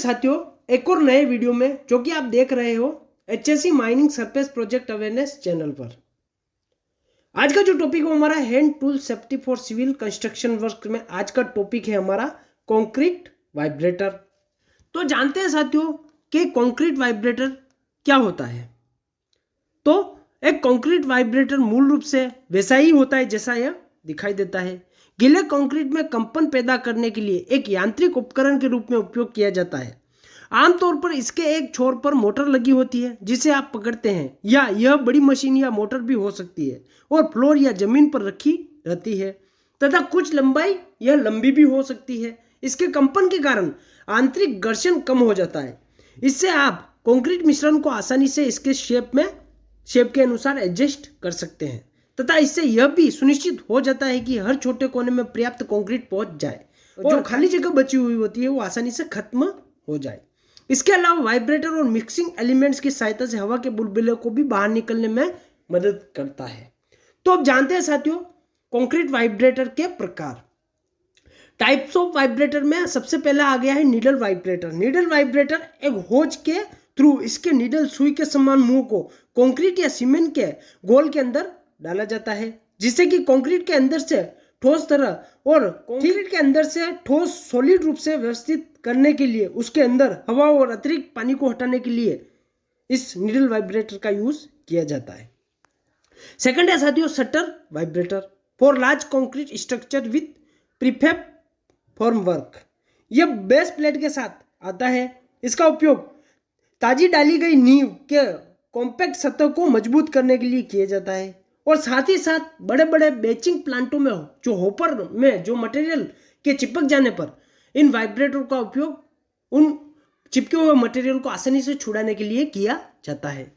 साथियों, एक और नए वीडियो में जो कि आप देख रहे हो HSC mining surface project awareness channel पर। आज का जो टॉपिक है हमारा hand tool safety for civil construction work में आज का टॉपिक है हमारा कंक्रीट वाइब्रेटर। तो जानते हैं साथियों कि कंक्रीट वाइब्रेटर क्या होता है। तो एक कंक्रीट वाइब्रेटर मूल रूप से वैसा ही होता है जैसा यह दिखाई देता है। गीले कंक्रीट में कंपन पैदा करने के लिए एक यांत्रिक उपकरण के रूप में उपयोग किया जाता है। आमतौर पर इसके एक छोर पर मोटर लगी होती है जिसे आप पकड़ते हैं, या यह बड़ी मशीन या मोटर भी हो सकती है और फ्लोर या जमीन पर रखी रहती है तथा कुछ लंबाई यह लंबी भी हो सकती है। इसके कंपन के कारण आंतरिक घर्षण कम हो जाता है। इससे आप कंक्रीट मिश्रण को आसानी से इसके शेप के अनुसार एडजस्ट कर सकते हैं तथा इससे यह भी सुनिश्चित हो जाता है कि हर छोटे कोने में पर्याप्त कंक्रीट पहुंच जाए और जो खाली जगह बची हुई होती है वो आसानी से खत्म हो जाए। इसके अलावा वाइब्रेटर और मिक्सिंग एलिमेंट्स की सहायता से हवा के बुलबुले को भी बाहर निकलने में मदद करता है। तो अब जानते हैं साथियों कंक्रीट वाइब्रेटर के प्रकार। टाइप्स ऑफ वाइब्रेटर में सबसे पहला आ गया है नीडल वाइब्रेटर। नीडल वाइब्रेटर एक होज के थ्रू इसके नीडल सुई के समान मुंह को कंक्रीट या सीमेंट के गोल के अंदर डाला जाता है, जिससे कि कंक्रीट के अंदर से ठोस तरह और कंक्रीट के अंदर से ठोस सॉलिड रूप से व्यवस्थित करने के लिए उसके अंदर हवा और अतिरिक्त पानी को हटाने के लिए इस नीडल वाइब्रेटर का यूज किया जाता है। सेकंड है साथियों shutter vibrator for large concrete structure with prefab form work. यह बेस प्लेट के साथ आता है। इसका उपयोग ताजी डाली गई नींव के कॉम्पैक्ट सतह को मजबूत करने के लिए किया जाता है और साथ ही साथ बड़े बड़े बेचिंग प्लांटों में जो होपर में जो मटेरियल के चिपक जाने पर इन वाइब्रेटर का उपयोग उन चिपके हुए मटेरियल को आसानी से छुड़ाने के लिए किया जाता है।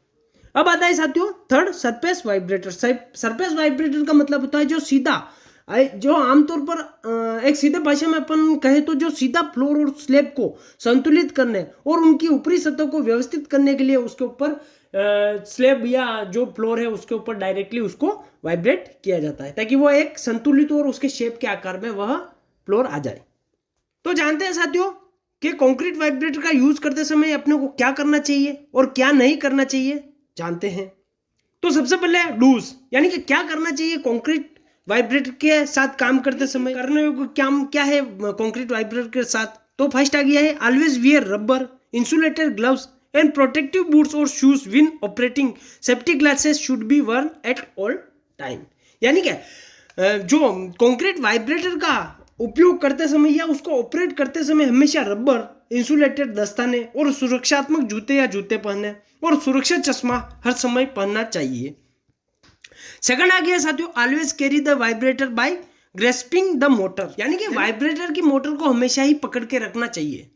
अब आता है साथियों third surface vibrator. Surface vibrator का मतलब होता है जो सीधा, जो आमतौर पर एक सीधे भाषा में अपन कहे तो जो सीधा फ्लोर और स्लैब को संतुलित करने और उनकी ऊपरी सतह को व्यवस्थित करने के लिए उसके ऊपर स्लैब या जो फ्लोर है उसके ऊपर डायरेक्टली उसको वाइब्रेट किया जाता है ताकि वो एक संतुलित और उसके शेप के आकार में वह फ्लोर आ जाए। तो जानते हैं साथियों कि कंक्रीट वाइब्रेटर का यूज करते समय अपने को क्या करना चाहिए और क्या नहीं करना चाहिए जानते हैं। तो सबसे पहले डूज यानी कि क्या करना चाहिए कंक्रीट वाइब्रेटर के साथ काम करते समय, करने योग्य क्या है कंक्रीट वाइब्रेटर के साथ। तो फर्स्ट आ गया है always wear rubber insulated gloves and protective boots और shoes when operating. Safety glasses should be worn at all time. यानी कि जो कंक्रीट वाइब्रेटर का उपयोग करते समय या उसको ऑपरेट करते समय हमेशा रबर इंसुलेटेड दस्ताने और सुरक्षात्मक जूते या जूते पहने और सुरक्षा चश्मा हर समय पहनना चाहिए। सेकंड आ गया साथियों always carry the vibrator by grasping the motor. यानी कि वाइब्रेटर की मोटर को हमेशा ही पकड़ के रखना चाहिए।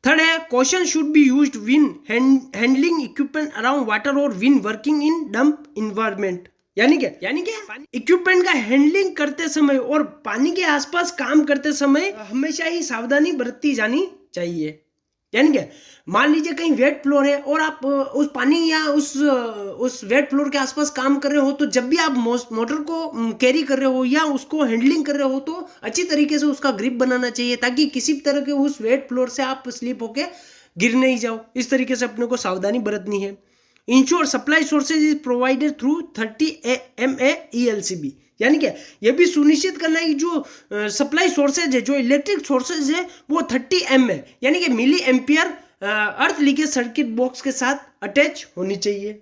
थर्ड है caution should be used when handling equipment around water और when working in damp environment. यानी कि इक्विपमेंट का हैंडलिंग करते समय और पानी के आसपास काम करते समय हमेशा ही सावधानी बरती जानी चाहिए। यानी कि मान लीजिए कहीं वेट फ्लोर है और आप उस पानी या उस वेट फ्लोर के आसपास काम कर रहे हो, तो जब भी आप मोटर को कैरी कर रहे हो या उसको हैंडलिंग कर रहे हो तो अच्छी तरीके से उसका ग्रिप बनाना चाहिए ताकि किसी तरह के उस वेट फ्लोर से आप स्लिप होके गिर नहीं जाओ। इस तरीके से अपने को सावधानी बरतनी है। Ensure supply sources is provided through 30 MA ELCB। यानी कि यह भी सुनिश्चित करना है कि जो सप्लाई सोर्सेज है, जो इलेक्ट्रिक सोर्सेज है वो 30 MA यानी कि milli ampere earth leakage circuit box के साथ अटैच होनी चाहिए।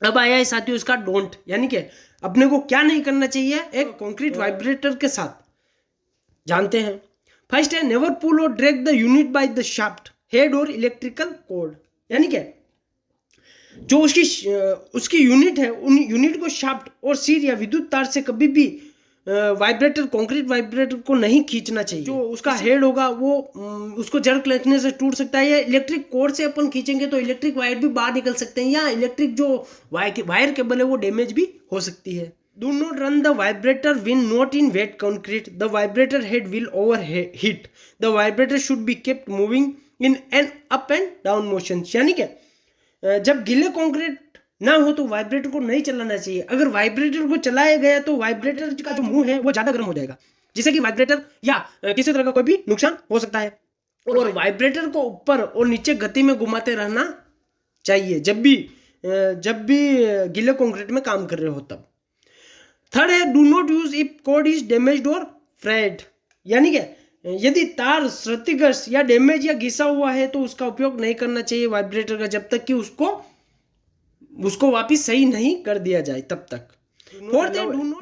अब आया है साथियों इसका डोंट, यानी कि अपने को क्या नहीं करना चाहिए एक कंक्रीट वाइब्रेटर के साथ जानते हैं। फर्स्ट है नेवर पुल और drag the unit by the shaft head और इलेक्ट्रिकल कॉर्ड। यानी कि जो उसकी यूनिट है उन यूनिट को शाफ्ट और सिर या विद्युत तार से कभी भी कंक्रीट वाइब्रेटर को नहीं खींचना चाहिए। जो उसका हेड होगा वो उसको जर्क लगने से टूट सकता है, या इलेक्ट्रिक कोर्ड से अपन खींचेंगे तो इलेक्ट्रिक वायर भी बाहर निकल सकते हैं, या इलेक्ट्रिक जो वायर केबल है वो डैमेज भी हो सकती है। Do not run the vibrator when not in wet concrete. The vibrator head will overheat. The vibrator should be kept moving in an up and down motion. यानी कि जब गीले कंक्रीट ना हो तो वाइब्रेटर को नहीं चलाना चाहिए। अगर वाइब्रेटर को चलाया गया तो वाइब्रेटर का जो मुंह है वो ज्यादा गर्म हो जाएगा, जिससे कि वाइब्रेटर या किसी तरह का कोई भी नुकसान हो सकता है। और वाइब्रेटर को ऊपर और नीचे गति में घुमाते रहना चाहिए जब भी गीले कंक्रीट में काम कर रहे हो तब। थर्ड है do not use if cord is damaged और फ्राइड, यानी कि यदि तार क्षतिग्रस्त या डैमेज या घिसा हुआ है तो उसका उपयोग नहीं करना चाहिए वाइब्रेटर का जब तक कि उसको वापस सही नहीं कर दिया जाए तब तक। Fourth,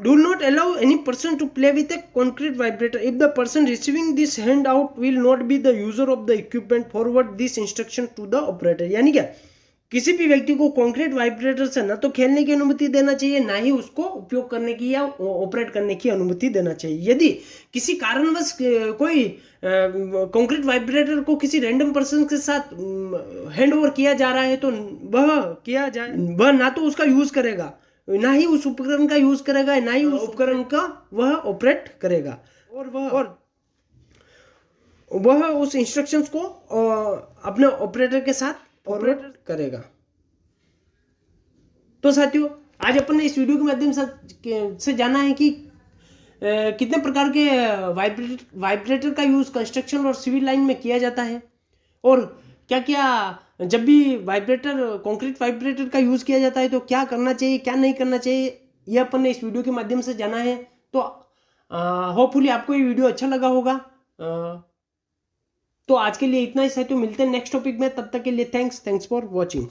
do not allow any person to play with a concrete vibrator. If the person receiving this handout will not be the user of the equipment, forward this instruction to the operator. यानी क्या, किसी भी व्यक्ति को concrete vibrator से ना तो खेलने की अनुमति देना चाहिए, ना ही उसको उपयोग करने की या ऑपरेट करने की अनुमति देना चाहिए। यदि किसी कारणवश कोई कॉन्क्रीट वाइब्रेटर को किसी रैंडम पर्सन के साथ हैंड ओवर किया जा रहा है तो वह ना तो उसका यूज करेगा, ना ही उस उपकरण का यूज करेगा, ना ही उस उपकरण का वह ऑपरेट करेगा, और वह उस इंस्ट्रक्शंस को अपने ऑपरेटर के साथ फॉरवर्ड करेगा। तो साथियों, आज अपन ने इस वीडियो के माध्यम से जाना है कि कितने प्रकार के वाइब्रेटर का यूज कंस्ट्रक्शन और सिविल लाइन में किया जाता है, और क्या क्या जब भी कंक्रीट वाइब्रेटर का यूज किया जाता है तो क्या करना चाहिए, क्या नहीं करना चाहिए, ये अपन ने इस वीडियो के माध्यम से जाना है। तो होपफुली आपको ये वीडियो अच्छा लगा होगा। तो आज के लिए इतना ही साथियों, मिलते हैं नेक्स्ट टॉपिक में, तब तक के लिए थैंक्स फॉर वॉचिंग।